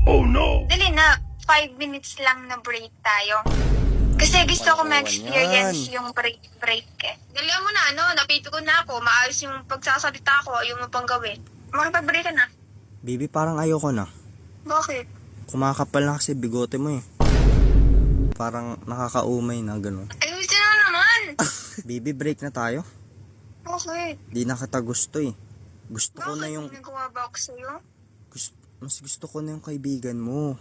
Dali na, 5 minutes lang na break tayo. Kasi gusto ko ma-experience yung break eh. Dali mo na, napito ko na ako. Maayos yung pagsasalita ko, ayaw mo pang gawin. Makipag-break ka na. Baby, parang ayoko na. Bakit? Kumakapal na kasi bigote mo eh. Parang nakakaumay na gano'n. Ayusin na naman! Baby, break na tayo. Bakit? Di na kita gusto eh. Gusto ko na yung... Bakit? Nagawa ba ako sa'yo? Mas gusto ko na yung kaibigan mo.